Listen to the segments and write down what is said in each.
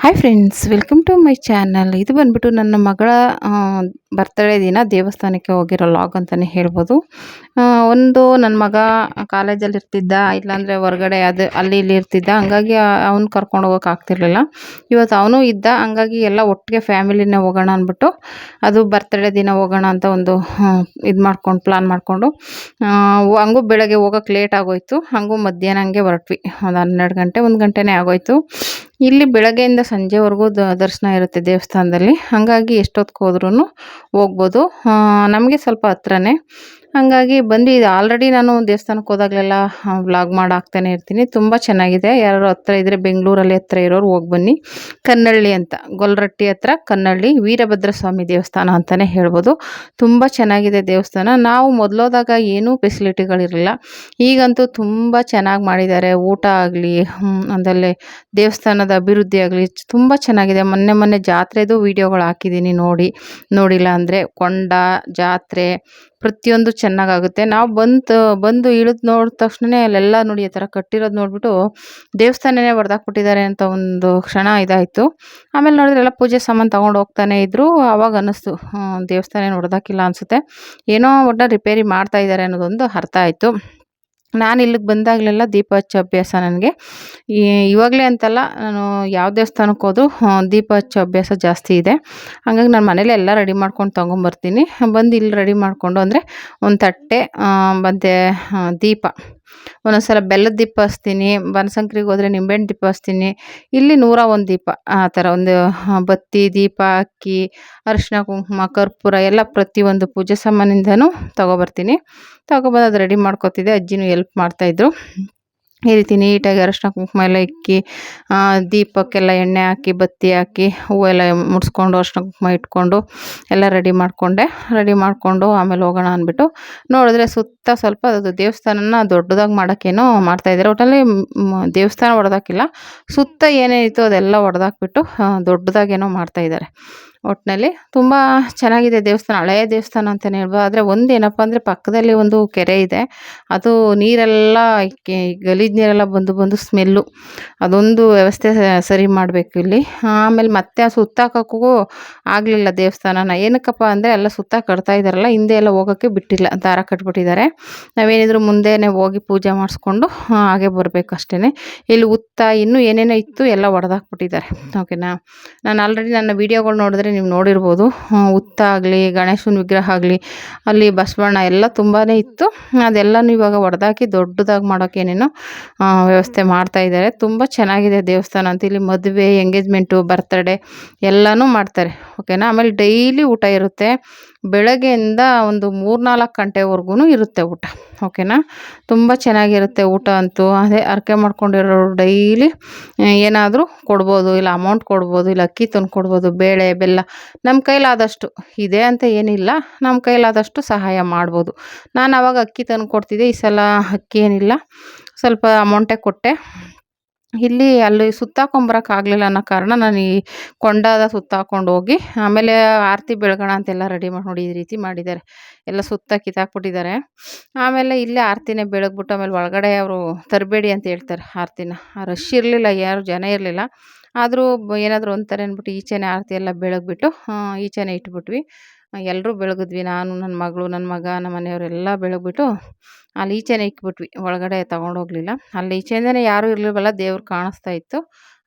Hi friends, welcome to my channel. ಇದು ಬಂದ್ಬಿಟ್ಟು ನನ್ನ ಮಗಳ ಬರ್ತ್ಡೇ ದಿನ ದೇವಸ್ಥಾನಕ್ಕೆ ಹೋಗಿರೋ ಲಾಗ್ ಅಂತಲೇ ಹೇಳ್ಬೋದು. ಒಂದು ನನ್ನ ಮಗ ಕಾಲೇಜಲ್ಲಿ ಇರ್ತಿದ್ದ, ಇಲ್ಲಾಂದರೆ ಹೊರಗಡೆ ಅದು ಅಲ್ಲಿ ಇಲ್ಲಿ ಇರ್ತಿದ್ದ. ಹಂಗಾಗಿ ಅವ್ನು ಕರ್ಕೊಂಡು ಹೋಗೋಕೆ ಆಗ್ತಿರ್ಲಿಲ್ಲ. ಇವತ್ತು ಅವನು ಇದ್ದ, ಹಂಗಾಗಿ ಎಲ್ಲ ಒಟ್ಟಿಗೆ ಫ್ಯಾಮಿಲಿನೇ ಹೋಗೋಣ ಅಂದ್ಬಿಟ್ಟು ಅದು ಬರ್ತ್ಡೇ ದಿನ ಹೋಗೋಣ ಅಂತ ಒಂದು ಇದು ಮಾಡ್ಕೊಂಡು ಪ್ಲ್ಯಾನ್ ಮಾಡಿಕೊಂಡು ಹಂಗೂ ಬೆಳಗ್ಗೆ ಹೋಗೋಕೆ ಲೇಟ್ ಆಗೋಯ್ತು. ಹಂಗೂ ಮಧ್ಯಾಹ್ನ ಹಂಗೆ ಹೊರಟ್ವಿ. ಒಂದು 12 ಗಂಟೆ 1 ಗಂಟೆನೇ ಆಗೋಯ್ತು. ಇಲ್ಲಿ ಬೆಳಗ್ಗೆಯಿಂದ ಸಂಜೆವರೆಗೂ ದರ್ಶನ ಇರುತ್ತೆ ದೇವಸ್ಥಾನದಲ್ಲಿ. ಹಾಗಾಗಿ ಎಷ್ಟೊತ್ತಿಗೆ ಹೋದ್ರೂ ಹೋಗ್ಬೋದು. ನಮಗೆ ಸ್ವಲ್ಪ ಹತ್ರನೇ. ಹಾಗಾಗಿ ಬಂದು ಇದು ಆಲ್ರೆಡಿ ನಾನು ದೇವಸ್ಥಾನಕ್ಕೆ ಹೋದಾಗಲೆಲ್ಲ ವ್ಲಾಗ್ ಮಾಡಿ ಹಾಕ್ತಾನೆ ಇರ್ತೀನಿ. ತುಂಬ ಚೆನ್ನಾಗಿದೆ. ಯಾರು ಹತ್ರ ಇದ್ದರೆ ಬೆಂಗಳೂರಲ್ಲಿ ಹತ್ರ ಇರೋರು ಹೋಗಿ ಬನ್ನಿ. ಕನ್ನಳ್ಳಿ ಅಂತ, ಗೊಲ್ರಟ್ಟಿ ಹತ್ರ ಕನ್ನಳ್ಳಿ ವೀರಭದ್ರ ಸ್ವಾಮಿ ದೇವಸ್ಥಾನ ಅಂತಲೇ ಹೇಳ್ಬೋದು. ತುಂಬ ಚೆನ್ನಾಗಿದೆ ದೇವಸ್ಥಾನ. ನಾವು ಮೊದಲೋದಾಗ ಏನೂ ಫೆಸಿಲಿಟಿಗಳಿರಲಿಲ್ಲ. ಈಗಂತೂ ತುಂಬ ಚೆನ್ನಾಗಿ ಮಾಡಿದ್ದಾರೆ. ಊಟ ಆಗಲಿ, ಅದಲ್ಲೇ ದೇವಸ್ಥಾನದ ಅಭಿವೃದ್ಧಿ ಆಗಲಿ ತುಂಬ ಚೆನ್ನಾಗಿದೆ. ಮೊನ್ನೆ ಜಾತ್ರೆದು ವೀಡಿಯೋಗಳು ಹಾಕಿದ್ದೀನಿ, ನೋಡಿಲ್ಲ ಅಂದರೆ. ಕೊಂಡ ಜಾತ್ರೆ ಪ್ರತಿಯೊಂದು ಚೆನ್ನಾಗಾಗುತ್ತೆ. ನಾವು ಬಂದು ಇಳಿದು ನೋಡಿದ ತಕ್ಷಣವೇ ಅಲ್ಲೆಲ್ಲ ನೋಡಿ ಆ ಥರ ಕಟ್ಟಿರೋದು ನೋಡಿಬಿಟ್ಟು ದೇವಸ್ಥಾನನೇ ಹೊಡೆದಾಕ್ಬಿಟ್ಟಿದ್ದಾರೆ ಅಂತ ಒಂದು ಕ್ಷಣ ಇದಾಯಿತು. ಆಮೇಲೆ ನೋಡಿದ್ರೆ ಎಲ್ಲ ಪೂಜೆ ಸಾಮಾನು ತೊಗೊಂಡು ಹೋಗ್ತಾನೆ ಇದ್ದರು. ಆವಾಗ ಅನ್ನಿಸ್ತು ದೇವಸ್ಥಾನ ಹೊಡೆದಾಕಿಲ್ಲ ಅನಿಸುತ್ತೆ, ಏನೋ ಒಟ್ಟು ರಿಪೇರಿ ಮಾಡ್ತಾ ಇದ್ದಾರೆ ಅನ್ನೋದೊಂದು ಅರ್ಥ ಆಯಿತು. ನಾನು ಇಲ್ಲಿಗೆ ಬಂದಾಗಲೆಲ್ಲ ದೀಪ ಹಚ್ಚೋ ಅಭ್ಯಾಸ ನನಗೆ. ಇವಾಗಲೇ ಅಂತಲ್ಲ, ನಾನು ಯಾವ ದೇವಸ್ಥಾನಕ್ಕೆ ಹೋದ್ರೂ ದೀಪ ಹಚ್ಚೋ ಅಭ್ಯಾಸ ಜಾಸ್ತಿ ಇದೆ. ಹಾಗಾಗಿ ನಾನು ಮನೇಲಿ ಎಲ್ಲ ರೆಡಿ ಮಾಡ್ಕೊಂಡು ತೊಗೊಂಬರ್ತೀನಿ. ಬಂದು ಇಲ್ಲಿ ರೆಡಿ ಮಾಡಿಕೊಂಡು ಅಂದರೆ ಒಂದು ತಟ್ಟೆ ಮತ್ತು ದೀಪ, ಒಂದೊಂದು ಸಲ ಬೆಲ್ಲದ ದೀಪ ಹಚ್ತೀನಿ, ಬನಶಂಕರಿಗೆ ಹೋದರೆ ನಿಂಬೆಹಣ್ಣು ದೀಪ ಹಚ್ತೀನಿ. ಇಲ್ಲಿ 101 ದೀಪ ಆ ಥರ ಒಂದು ಬತ್ತಿ, ದೀಪ, ಅಕ್ಕಿ, ಅರಿಶಿನ, ಕುಂಕುಮ, ಕರ್ಪೂರ ಎಲ್ಲ ಪ್ರತಿಯೊಂದು ಪೂಜೆ ಸಾಮಾನಿಂದನೂ ತೊಗೊಬರ್ತೀನಿ. ತೊಗೊಬಂದು ಅದು ರೆಡಿ ಮಾಡ್ಕೊತಿದ್ದೆ. ಅಜ್ಜಿನೂ ಎಲ್ಪ್ ಮಾಡ್ತಾಯಿದ್ರು. ಈ ರೀತಿ ನೀಟಾಗಿ ಅರಿಶಿನ ಕುಂಕುಮ ಎಲ್ಲ ಇಕ್ಕಿ, ದೀಪಕ್ಕೆಲ್ಲ ಎಣ್ಣೆ ಹಾಕಿ, ಬತ್ತಿ ಹಾಕಿ, ಹೂವೆಲ್ಲ ಮುಡಿಸ್ಕೊಂಡು ಅರಿಶಿನ ಕುಂಕುಮ ಇಟ್ಕೊಂಡು ಎಲ್ಲ ರೆಡಿ ಮಾಡಿಕೊಂಡು ಆಮೇಲೆ ಹೋಗೋಣ ಅಂದ್ಬಿಟ್ಟು ನೋಡಿದ್ರೆ ಸುತ್ತ ಸ್ವಲ್ಪ ಅದು ದೇವಸ್ಥಾನನ ದೊಡ್ಡದಾಗಿ ಮಾಡೋಕ್ಕೇನೋ ಮಾಡ್ತಾಯಿದ್ದಾರೆ. ಒಟ್ಟಲ್ಲಿ ದೇವಸ್ಥಾನ ಹೊಡೆದಾಕಿಲ್ಲ, ಸುತ್ತ ಏನೇನಿತ್ತು ಅದೆಲ್ಲ ಹೊಡೆದಾಕ್ಬಿಟ್ಟು ದೊಡ್ಡದಾಗೇನೋ ಮಾಡ್ತಾಯಿದ್ದಾರೆ. ಒಟ್ಟಿನಲ್ಲಿ ತುಂಬ ಚೆನ್ನಾಗಿದೆ ದೇವಸ್ಥಾನ. ಹಳೆಯ ದೇವಸ್ಥಾನ ಅಂತಲೇ ಹೇಳ್ಬೋದು. ಆದರೆ ಒಂದು ಏನಪ್ಪ ಅಂದರೆ ಪಕ್ಕದಲ್ಲಿ ಒಂದು ಕೆರೆ ಇದೆ. ಅದು ನೀರೆಲ್ಲ ಗಲೀಜು ನೀರೆಲ್ಲ ಬಂದು ಸ್ಮೆಲ್ಲು. ಅದೊಂದು ವ್ಯವಸ್ಥೆ ಸರಿ ಮಾಡಬೇಕು ಇಲ್ಲಿ. ಆಮೇಲೆ ಮತ್ತೆ ಆ ಸುತ್ತಾಕೋಕ್ಕೂ ಆಗಲಿಲ್ಲ ದೇವಸ್ಥಾನನ. ಏನಕ್ಕಪ್ಪ ಅಂದರೆ ಎಲ್ಲ ಸುತ್ತ ಕಟ್ತಾ ಇದ್ದಾರಲ್ಲ, ಹಿಂದೆ ಎಲ್ಲ ಹೋಗೋಕ್ಕೆ ಬಿಟ್ಟಿಲ್ಲ, ದಾರ ಕಟ್ಬಿಟ್ಟಿದ್ದಾರೆ. ನಾವೇನಿದ್ರು ಮುಂದೆನೇ ಹೋಗಿ ಪೂಜೆ ಮಾಡಿಸ್ಕೊಂಡು ಹಾಗೆ ಬರಬೇಕು ಅಷ್ಟೇ. ಇಲ್ಲಿ ಹುತ್ತ ಇನ್ನೂ ಏನೇನೋ ಇತ್ತು ಎಲ್ಲ ಹೊಡೆದಾಕ್ಬಿಟ್ಟಿದ್ದಾರೆ. ಓಕೆನಾ. ನಾನು ಆಲ್ರೆಡಿ ನನ್ನ ವೀಡಿಯೋಗಳು ನೋಡಿದ್ರೆ ನೀವು ನೋಡಿರ್ಬೋದು. ಹುತ್ತ ಆಗಲಿ, ಗಣೇಶನ ವಿಗ್ರಹ ಆಗಲಿ, ಅಲ್ಲಿ ಬಸವಣ್ಣ ಎಲ್ಲ ತುಂಬಾ ಇತ್ತು. ಅದೆಲ್ಲನೂ ಇವಾಗ ಹೊಡೆದಾಕಿ ದೊಡ್ಡದಾಗಿ ಮಾಡೋಕ್ಕೆ ಏನೇನೋ ವ್ಯವಸ್ಥೆ ಮಾಡ್ತಾಯಿದ್ದಾರೆ. ತುಂಬ ಚೆನ್ನಾಗಿದೆ ದೇವಸ್ಥಾನ ಅಂತ. ಇಲ್ಲಿ ಮದುವೆ, ಎಂಗೇಜ್ಮೆಂಟು, ಬರ್ತ್ಡೇ ಎಲ್ಲನೂ ಮಾಡ್ತಾರೆ. ಓಕೆನಾ. ಆಮೇಲೆ ಡೈಲಿ ಊಟ ಇರುತ್ತೆ. ಬೆಳಗ್ಗೆಯಿಂದ ಒಂದು 3-4 ಗಂಟೆವರೆಗೂ ಇರುತ್ತೆ ಊಟ. ಓಕೆನಾ. ತುಂಬ ಚೆನ್ನಾಗಿರುತ್ತೆ ಊಟ ಅಂತೂ. ಅದೇ ಹರಕೆ ಮಾಡ್ಕೊಂಡಿರೋರು ಡೈಲಿ ಏನಾದರೂ ಕೊಡ್ಬೋದು, ಇಲ್ಲ ಅಮೌಂಟ್ ಕೊಡ್ಬೋದು, ಇಲ್ಲ ಅಕ್ಕಿ ತಂದು ಕೊಡ್ಬೋದು, ಬೇಳೆ ಬೆಲ್ಲ ನಮ್ಮ ಕೈಲಾದಷ್ಟು. ಇದೆ ಅಂತ ಏನಿಲ್ಲ, ನಮ್ಮ ಕೈಲಾದಷ್ಟು ಸಹಾಯ ಮಾಡ್ಬೋದು. ನಾನು ಆವಾಗ ಅಕ್ಕಿ ತಂದು ಕೊಡ್ತಿದ್ದೆ. ಈ ಸಲ ಅಕ್ಕಿ ಏನಿಲ್ಲ, ಸ್ವಲ್ಪ ಅಮೌಂಟೇ ಕೊಟ್ಟೆ. ಅಲ್ಲಿ ಸುತ್ತಾಕೊಂಬರೋಕ್ಕಾಗಲಿಲ್ಲ ಅನ್ನೋ ಕಾರಣ ನಾನು ಈ ಕೊಂಡದ ಸುತ್ತಾಕೊಂಡು ಹೋಗಿ ಆಮೇಲೆ ಆರತಿ ಬೆಳಗೋಣ ಅಂತೆಲ್ಲ ರೆಡಿ ಮಾಡಿ ನೋಡಿ ಈ ರೀತಿ ಮಾಡಿದ್ದಾರೆ. ಎಲ್ಲ ಸುತ್ತ ಕಿತ್ತಾಕ್ಬಿಟ್ಟಿದ್ದಾರೆ. ಆಮೇಲೆ ಇಲ್ಲೇ ಆರತಿನೇ ಬೆಳಗ್ಬಿಟ್ಟು ಆಮೇಲೆ ಒಳಗಡೆ ಅವರು ತರಬೇಡಿ ಅಂತ ಹೇಳ್ತಾರೆ ಆರತಿನ. ರಶ್ ಇರಲಿಲ್ಲ, ಯಾರು ಜನ ಇರಲಿಲ್ಲ. ಆದರೂ ಏನಾದರೂ ಅಂತಾರೆ ಅಂದ್ಬಿಟ್ಟು ಈಚೆನೇ ಆರತಿ ಎಲ್ಲ ಬೆಳಗ್ಬಿಟ್ಟು ಈಚೆನೇ ಇಟ್ಬಿಟ್ವಿ. ಎಲ್ಲರೂ ಬೆಳಗಿದ್ವಿ. ನಾನು, ನನ್ನ ಮಗಳು, ನನ್ನ ಮಗ, ನಮ್ಮ ಮನೆಯವರೆಲ್ಲ ಬೆಳಗ್ಬಿಟ್ಟು ಅಲ್ಲಿ ಈಚೆನೇ ಇಕ್ಬಿಟ್ವಿ. ಒಳಗಡೆ ತೊಗೊಂಡೋಗ್ಲಿಲ್ಲ. ಅಲ್ಲಿ ಈಚೆಯಿಂದನೇ ಯಾರೂ ಇರಲಿಲ್ವಲ್ಲ, ದೇವ್ರು ಕಾಣಿಸ್ತಾ ಇತ್ತು.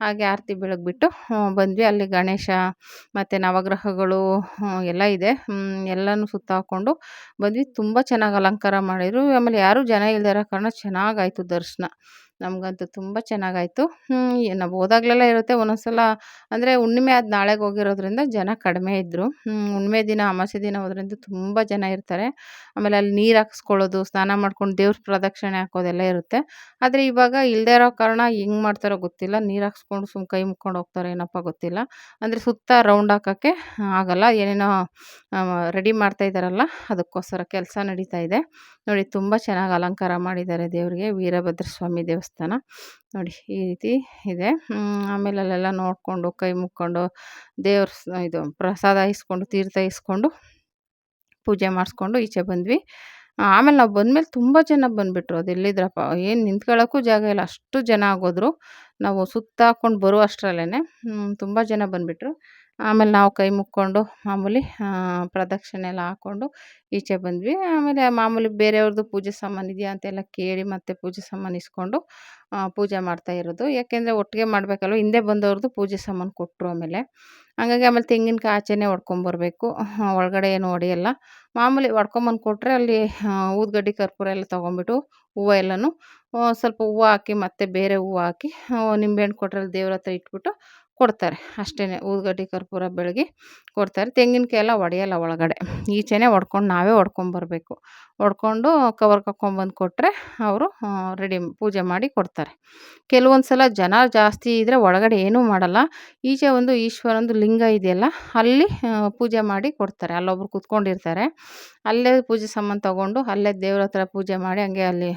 ಹಾಗೆ ಆರತಿ ಬೆಳಗ್ಬಿಟ್ಟು ಬಂದ್ವಿ. ಅಲ್ಲಿ ಗಣೇಶ ಮತ್ತು ನವಗ್ರಹಗಳು ಎಲ್ಲ ಇದೆ. ಎಲ್ಲನೂ ಸುತ್ತ ಹಾಕ್ಕೊಂಡು ಬಂದ್ವಿ. ತುಂಬ ಚೆನ್ನಾಗಿ ಅಲಂಕಾರ ಮಾಡಿದರು. ಆಮೇಲೆ ಯಾರೂ ಜನ ಇಲ್ಲದೇ ಇರೋ ಕಾರಣ ಚೆನ್ನಾಗಾಯಿತು ದರ್ಶನ. ನಮಗಂತೂ ತುಂಬ ಚೆನ್ನಾಗಾಯಿತು. ನಾವು ಹೋದಾಗಲೆಲ್ಲ ಇರುತ್ತೆ. ಒಂದೊಂದು ಸಲ ಅಂದರೆ ಹುಣ್ಣಿಮೆ ಆದ ನಾಳೆಗೆ ಹೋಗಿರೋದ್ರಿಂದ ಜನ ಕಡಿಮೆ ಇದ್ದರು. ಹುಣ್ಣಿಮೆ ದಿನ, ಅಮಾವಾಸ್ಯೆ ದಿನ ಹೋದ್ರಿಂದ ತುಂಬ ಜನ ಇರ್ತಾರೆ. ಆಮೇಲೆ ಅಲ್ಲಿ ನೀರು ಹಾಕ್ಸ್ಕೊಳ್ಳೋದು, ಸ್ನಾನ ಮಾಡ್ಕೊಂಡು ದೇವ್ರ ಪ್ರದಕ್ಷಿಣೆ ಹಾಕೋದೆಲ್ಲ ಇರುತ್ತೆ. ಆದರೆ ಇವಾಗ ಇಲ್ಲದೇ ಇರೋ ಕಾರಣ ಹೆಂಗೆ ಮಾಡ್ತಾರೋ ಗೊತ್ತಿಲ್ಲ. ನೀರು ಹಾಕ್ಸ್ಕೊಂಡು ಕೈ ಮುಕ್ಕೊಂಡು ಹೋಗ್ತಾರೋ ಏನಪ್ಪ ಗೊತ್ತಿಲ್ಲ. ಅಂದರೆ ಸುತ್ತ ರೌಂಡ್ ಹಾಕೋಕ್ಕೆ ಆಗಲ್ಲ. ಏನೇನೋ ರೆಡಿ ಮಾಡ್ತಾ ಇದ್ದಾರಲ್ಲ, ಅದಕ್ಕೋಸ್ಕರ ಕೆಲಸ ನಡೀತಾ ಇದೆ. ನೋಡಿ ತುಂಬ ಚೆನ್ನಾಗಿ ಅಲಂಕಾರ ಮಾಡಿದ್ದಾರೆ ದೇವರಿಗೆ. ವೀರಭದ್ರ ಸ್ವಾಮಿ ದೇವಸ್ಥಾನ ನೋಡಿ ಈ ರೀತಿ ಇದೆ. ಆಮೇಲೆ ಅಲ್ಲೆಲ್ಲ ನೋಡಿಕೊಂಡು ಕೈ ಮುಕ್ಕೊಂಡು ಇದು ಪ್ರಸಾದ ಇಸ್ಕೊಂಡು, ತೀರ್ಥ ಇಸ್ಕೊಂಡು, ಪೂಜೆ ಮಾಡಿಸ್ಕೊಂಡು ಈಚೆ ಬಂದ್ವಿ. ಆಮೇಲೆ ನಾವು ಬಂದಮೇಲೆ ತುಂಬ ಜನ ಬಂದುಬಿಟ್ರು. ಅದೆಲ್ಲಿದ್ರಪ್ಪ ಏನು ನಿಂತ್ಕೊಳ್ಳೋಕ್ಕೂ ಜಾಗ ಇಲ್ಲ, ಅಷ್ಟು ಜನ ಆಗೋದ್ರು. ನಾವು ಸುತ್ತಾಕ್ಕೊಂಡು ಬರೋ ಅಷ್ಟರಲ್ಲೇನೆ ತುಂಬ ಜನ ಬಂದುಬಿಟ್ರು. ಆಮೇಲೆ ನಾವು ಕೈ ಮುಕ್ಕೊಂಡು ಮಾಮೂಲಿ ಪ್ರದಕ್ಷಿಣೆ ಎಲ್ಲ ಹಾಕ್ಕೊಂಡು ಈಚೆ ಬಂದ್ವಿ. ಆಮೇಲೆ ಮಾಮೂಲಿ ಬೇರೆಯವ್ರದ್ದು ಪೂಜೆ ಸಾಮಾನು ಇದೆಯಾ ಅಂತೆಲ್ಲ ಕೇಳಿ ಮತ್ತೆ ಪೂಜೆ ಸಾಮಾನು ಇಸ್ಕೊಂಡು ಪೂಜೆ ಮಾಡ್ತಾ ಇರೋದು. ಯಾಕೆಂದರೆ ಒಟ್ಟಿಗೆ ಮಾಡಬೇಕಲ್ವ, ಹಿಂದೆ ಬಂದವ್ರದ್ದು ಪೂಜೆ ಸಾಮಾನು ಕೊಟ್ಟರು ಆಮೇಲೆ. ಹಂಗಾಗಿ ಆಮೇಲೆ ತೆಂಗಿನಕಾಯಿ ಆಚೆನೇ ಹೊಡ್ಕೊಂಬರ್ಬೇಕು, ಒಳಗಡೆ ಏನು ಹೊಡೆಯಲ್ಲ. ಮಾಮೂಲಿ ಹೊಡ್ಕೊಂಬಂದು ಕೊಟ್ಟರೆ ಅಲ್ಲಿ ಊದುಗಡ್ಡಿ ಕರ್ಪೂರ ಎಲ್ಲ ತೊಗೊಂಬಿಟ್ಟು ಹೂವು ಎಲ್ಲನೂ ಸ್ವಲ್ಪ ಹೂವು ಹಾಕಿ ಮತ್ತೆ ಬೇರೆ ಹೂವು ಹಾಕಿ ನಿಂಬೆಹಣ್ಣು ಕೊಟ್ರಲ್ಲಿ ದೇವ್ರ ಹತ್ರ ಇಟ್ಬಿಟ್ಟು ಕೊಡ್ತಾರೆ ಅಷ್ಟೇ. ಊದುಗಡ್ಡಿ ಕರ್ಪೂರ ಬೆಳಗಿ ಕೊಡ್ತಾರೆ. ತೆಂಗಿನಕಾಯಿ ಎಲ್ಲ ಹೊಡೆಯಲ್ಲ ಒಳಗಡೆ, ಈಚೆನೇ ಹೊಡ್ಕೊಂಡು ನಾವೇ ಹೊಡ್ಕೊಂಬರ್ಬೇಕು. ಹೊಡ್ಕೊಂಡು ಕವರ್ ಕಕ್ಕೊಂಬಂದು ಕೊಟ್ಟರೆ ಅವರು ರೆಡಿ ಪೂಜೆ ಮಾಡಿ ಕೊಡ್ತಾರೆ. ಕೆಲವೊಂದು ಸಲ ಜನ ಜಾಸ್ತಿ ಇದ್ದರೆ ಒಳಗಡೆ ಏನೂ ಮಾಡಲ್ಲ. ಈಚೆ ಒಂದು ಈಶ್ವರಂದು ಲಿಂಗ ಇದೆಯಲ್ಲ, ಅಲ್ಲಿ ಪೂಜೆ ಮಾಡಿ ಕೊಡ್ತಾರೆ. ಅಲ್ಲೊಬ್ರು ಕೂತ್ಕೊಂಡಿರ್ತಾರೆ, ಅಲ್ಲೇ ಪೂಜೆ ಸಾಮಾನು ತೊಗೊಂಡು ಅಲ್ಲೇ ದೇವ್ರ ಹತ್ರ ಪೂಜೆ ಮಾಡಿ ಹಂಗೆ ಅಲ್ಲಿ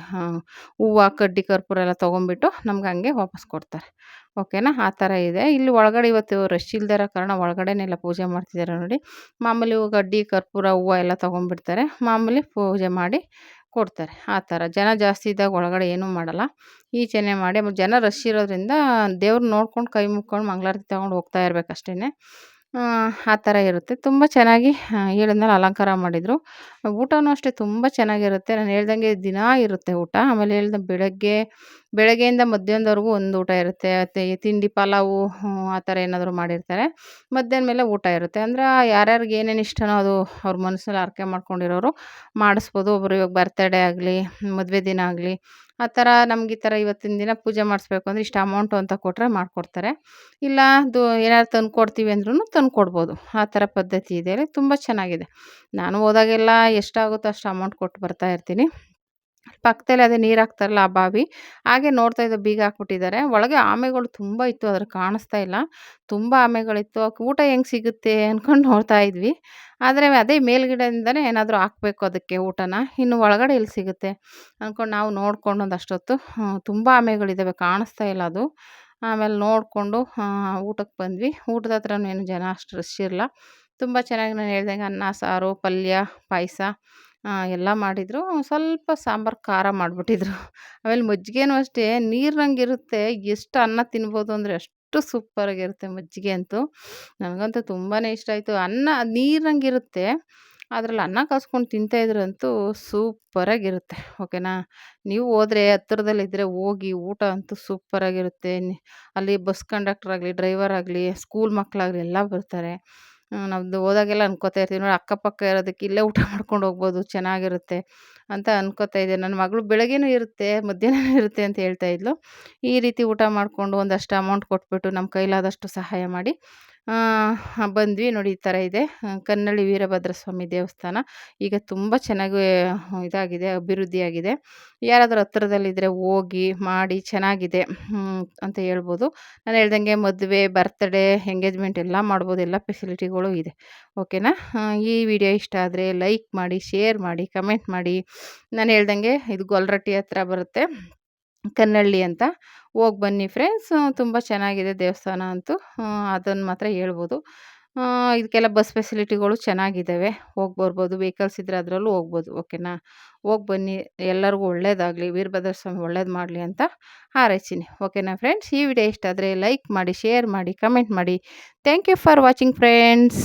ಹೂವು ಕಡ್ಡಿ ಕರ್ಪೂರ ಎಲ್ಲ ತೊಗೊಂಬಿಟ್ಟು ನಮ್ಗೆ ಹಂಗೆ ವಾಪಸ್ ಕೊಡ್ತಾರೆ. ಓಕೆನಾ, ಆ ಥರ ಇದೆ. ಇಲ್ಲಿ ಒಳಗಡೆ ಇವತ್ತು ರಶ್ ಇಲ್ದೇ ಇರೋ ಕಾರಣ ಒಳಗಡೆನೆಲ್ಲ ಪೂಜೆ ಮಾಡ್ತಿದ್ದಾರೆ ನೋಡಿ. ಮಾಮೂಲಿ ಕಡ್ಡಿ ಕರ್ಪೂರ ಹೂವು ಎಲ್ಲ ತೊಗೊಂಡ್ಬಿಡ್ತಾರೆ, ಮಾಮೂಲಿ ಪೂಜೆ ಮಾಡಿ ಕೊಡ್ತಾರೆ. ಆ ಥರ ಜನ ಜಾಸ್ತಿ ಇದ್ದಾಗ ಒಳಗಡೆ ಏನೂ ಮಾಡಲ್ಲ, ಈಚೆನೇ ಮಾಡಿ. ಆಮೇಲೆ ಜನ ರಶ್ ಇರೋದ್ರಿಂದ ದೇವ್ರನ್ನ ನೋಡ್ಕೊಂಡು ಕೈ ಮುಕ್ಕೊಂಡು ಮಂಗಳಾರತಿ ತೊಗೊಂಡು ಹೋಗ್ತಾ ಇರ್ಬೇಕು ಅಷ್ಟೇ. ಆ ಥರ ಇರುತ್ತೆ. ತುಂಬ ಚೆನ್ನಾಗಿ ಹೇಳಿದ್ನಲ್ಲ ಅಲಂಕಾರ ಮಾಡಿದರು. ಊಟನೂ ಅಷ್ಟೇ ತುಂಬ ಚೆನ್ನಾಗಿರುತ್ತೆ. ನಾನು ಹೇಳ್ದಂಗೆ ದಿನ ಇರುತ್ತೆ ಊಟ. ಆಮೇಲೆ ಬೆಳಗ್ಗೆಯಿಂದ ಮಧ್ಯಾಹ್ನದವರೆಗೂ ಒಂದು ಊಟ ಇರುತ್ತೆ. ತಿಂಡಿ ಪಲಾವು ಆ ಥರ ಏನಾದರೂ ಮಾಡಿರ್ತಾರೆ. ಮಧ್ಯಾಹ್ನ ಮೇಲೆ ಊಟ ಇರುತ್ತೆ. ಅಂದರೆ ಯಾರ್ಯಾರಿಗೆ ಏನೇನು ಇಷ್ಟನೋ ಅದು ಅವ್ರ ಮನಸ್ಸಲ್ಲಿ ಹರಕೆ ಮಾಡ್ಕೊಂಡಿರೋರು ಮಾಡಿಸ್ಬೋದು. ಒಬ್ಬರು ಇವಾಗ ಬರ್ತಡೇ ಆಗಲಿ, ಮದುವೆ ದಿನ ಆಗಲಿ, ಆ ಥರ ನಮ್ಗೆ ಈ ಥರ ಇವತ್ತಿನ ದಿನ ಪೂಜೆ ಮಾಡಿಸ್ಬೇಕು ಅಂದರೆ ಇಷ್ಟು ಅಮೌಂಟು ಅಂತ ಕೊಟ್ಟರೆ ಮಾಡಿಕೊಡ್ತಾರೆ. ಇಲ್ಲ ಏನಾದ್ರು ತಂದುಕೊಡ್ತೀವಿ ಅಂದ್ರೂ ತಂದುಕೊಡ್ಬೋದು. ಆ ಥರ ಪದ್ಧತಿ ಇದೆ. ತುಂಬ ಚೆನ್ನಾಗಿದೆ. ನಾನು ಹೋದಾಗೆಲ್ಲ ಎಷ್ಟಾಗುತ್ತೋ ಅಷ್ಟು ಅಮೌಂಟ್ ಕೊಟ್ಟು ಬರ್ತಾ ಇರ್ತೀನಿ. ಪಕ್ಕದಲ್ಲೇ ಅದೇ ನೀರು ಹಾಕ್ತಾರಲ್ಲ ಆ ಬಾವಿ, ಹಾಗೆ ನೋಡ್ತಾ ಇದ್ದೆ, ಬೀಗ ಹಾಕ್ಬಿಟ್ಟಿದ್ದಾರೆ. ಒಳಗೆ ಆಮೆಗಳು ತುಂಬ ಇತ್ತು, ಆದ್ರೆ ಕಾಣಿಸ್ತಾ ಇಲ್ಲ. ತುಂಬ ಆಮೆಗಳಿತ್ತು. ಅವಕ್ಕೆ ಊಟ ಹೆಂಗೆ ಸಿಗುತ್ತೆ ಅಂದ್ಕೊಂಡು ನೋಡ್ತಾ ಇದ್ವಿ. ಆದರೆ ಅದೇ ಮೇಲ್ಗಡೆಯಿಂದನೇ ಏನಾದರೂ ಹಾಕ್ಬೇಕು ಅದಕ್ಕೆ ಊಟನ, ಇನ್ನು ಒಳಗಡೆ ಎಲ್ಲಿ ಸಿಗುತ್ತೆ ಅಂದ್ಕೊಂಡು ನಾವು ನೋಡ್ಕೊಂಡು ಒಂದಷ್ಟೊತ್ತು ತುಂಬ ಆಮೆಗಳಿದ್ದಾವೆ, ಕಾಣಿಸ್ತಾ ಇಲ್ಲ ಅದು. ಆಮೇಲೆ ನೋಡಿಕೊಂಡು ಊಟಕ್ಕೆ ಬಂದ್ವಿ. ಊಟದ ಹತ್ರನೂ ಏನು ಜನ ಅಷ್ಟು ರಶ್ ಇರಲ್ಲ. ತುಂಬ ಚೆನ್ನಾಗಿ ನಾನು ಹೇಳ್ದಂಗೆ ಅನ್ನ, ಸಾರು, ಪಲ್ಯ, ಪಾಯಸ ಎಲ್ಲ ಮಾಡಿದರು. ಸ್ವಲ್ಪ ಸಾಂಬಾರು ಖಾರ ಮಾಡಿಬಿಟ್ಟಿದ್ರು. ಆಮೇಲೆ ಮಜ್ಜಿಗೆನೂ ಅಷ್ಟೇ ನೀರಿನಂಗಿರುತ್ತೆ. ಎಷ್ಟು ಅನ್ನ ತಿನ್ಬೋದು ಅಂದರೆ ಅಷ್ಟು ಸೂಪರಾಗಿರುತ್ತೆ ಮಜ್ಜಿಗೆ ಅಂತೂ. ನನಗಂತೂ ತುಂಬಾ ಇಷ್ಟ ಆಯಿತು. ಅನ್ನ ನೀರಿನಂಗಿರುತ್ತೆ, ಅದ್ರಲ್ಲಿ ಅನ್ನ ಕಾಸ್ಕೊಂಡು ತಿಂತಾಯಿದ್ರಂತೂ ಸೂಪರಾಗಿರುತ್ತೆ. ಓಕೆನಾ, ನೀವು ಹೋದರೆ ಹತ್ರದಲ್ಲಿದ್ದರೆ ಹೋಗಿ, ಊಟ ಅಂತೂ ಸೂಪರಾಗಿರುತ್ತೆ. ಅಲ್ಲಿ ಬಸ್ ಕಂಡಕ್ಟರ್ ಆಗಲಿ, ಡ್ರೈವರ್ ಆಗಲಿ, ಸ್ಕೂಲ್ ಮಕ್ಕಳಾಗಲಿ ಎಲ್ಲ ಬರ್ತಾರೆ. ನಮ್ಮದು ಹೋದಾಗೆಲ್ಲ ಅನ್ಕೋತಾ ಇರ್ತೀವಿ ನೋಡಿ, ಅಕ್ಕಪಕ್ಕ ಇರೋದಕ್ಕೆ ಇಲ್ಲೇ ಊಟ ಮಾಡ್ಕೊಂಡು ಹೋಗ್ಬೋದು, ಚೆನ್ನಾಗಿರುತ್ತೆ ಅಂತ ಅನ್ಕೋತಾ ಇದ್ದೆ. ನನ್ನ ಮಗಳು ಬೆಳಗ್ಗೆನೂ ಇರುತ್ತೆ, ಮಧ್ಯಾಹ್ನನೂ ಇರುತ್ತೆ ಅಂತ ಹೇಳ್ತಾ ಇದ್ಲು. ಈ ರೀತಿ ಊಟ ಮಾಡಿಕೊಂಡು ಒಂದಷ್ಟು ಅಮೌಂಟ್ ಕೊಟ್ಬಿಟ್ಟು ನಮ್ಮ ಕೈಲಾದಷ್ಟು ಸಹಾಯ ಮಾಡಿ ಬಂದ್ವಿ. ನೋಡಿ ಈ ಥರ ಇದೆ ಕನ್ನಳ್ಳಿ ವೀರಭದ್ರ ಸ್ವಾಮಿ ದೇವಸ್ಥಾನ. ಈಗ ತುಂಬ ಚೆನ್ನಾಗಿ ಇದಾಗಿದೆ, ಅಭಿವೃದ್ಧಿಯಾಗಿದೆ. ಯಾರಾದರೂ ಹತ್ರದಲ್ಲಿದ್ದರೆ ಹೋಗಿ ಮಾಡಿ, ಚೆನ್ನಾಗಿದೆ ಅಂತ ಹೇಳ್ಬೋದು. ನಾನು ಹೇಳ್ದಂಗೆ ಮದುವೆ, ಬರ್ತ್ಡೇ, ಎಂಗೇಜ್ಮೆಂಟ್ ಎಲ್ಲ ಮಾಡ್ಬೋದು, ಎಲ್ಲ ಫೆಸಿಲಿಟಿಗಳು ಇದೆ. ಓಕೆನಾ, ಈ ವಿಡಿಯೋ ಇಷ್ಟ ಆದರೆ ಲೈಕ್ ಮಾಡಿ, ಶೇರ್ ಮಾಡಿ, ಕಮೆಂಟ್ ಮಾಡಿ. ನಾನು ಹೇಳ್ದಂಗೆ ಇದು ಗೊಲ್ರಟ್ಟಿ ಹತ್ರ ಬರುತ್ತೆ, ಕನ್ನಳ್ಳಿ ಅಂತ. ಹೋಗಿ ಬನ್ನಿ ಫ್ರೆಂಡ್ಸ್, ತುಂಬ ಚೆನ್ನಾಗಿದೆ ದೇವಸ್ಥಾನ ಅಂತೂ, ಅದನ್ನು ಮಾತ್ರ ಹೇಳ್ಬೋದು. ಇದಕ್ಕೆಲ್ಲ ಬಸ್ ಫೆಸಿಲಿಟಿಗಳು ಚೆನ್ನಾಗಿದ್ದಾವೆ, ಹೋಗಿ ಬರ್ಬೋದು. ವೆಹಿಕಲ್ಸ್ ಇದ್ದರೆ ಅದರಲ್ಲೂ ಹೋಗ್ಬೋದು. ಓಕೆನಾ, ಹೋಗಿ ಬನ್ನಿ. ಎಲ್ಲರಿಗೂ ಒಳ್ಳೆಯದಾಗಲಿ, ವೀರಭದ್ರ ಸ್ವಾಮಿ ಒಳ್ಳೇದು ಮಾಡಲಿ ಅಂತ ಹಾರೈಸ್ತೀನಿ. ಓಕೆನಾ ಫ್ರೆಂಡ್ಸ್, ಈ ವಿಡಿಯೋ ಇಷ್ಟ ಆದರೆ ಲೈಕ್ ಮಾಡಿ, ಶೇರ್ ಮಾಡಿ, ಕಮೆಂಟ್ ಮಾಡಿ. Thank you for watching friends.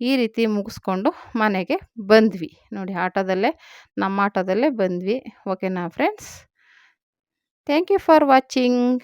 ಈ ರೀತಿ ಮುಗಿಸ್ಕೊಂಡು ಮನೆಗೆ ಬಂದ್ವಿ ನೋಡಿ, ನಮ್ಮ ಆಟೋದಲ್ಲೇ ಬಂದ್ವಿ. ಓಕೆನಾ friends, thank you for watching.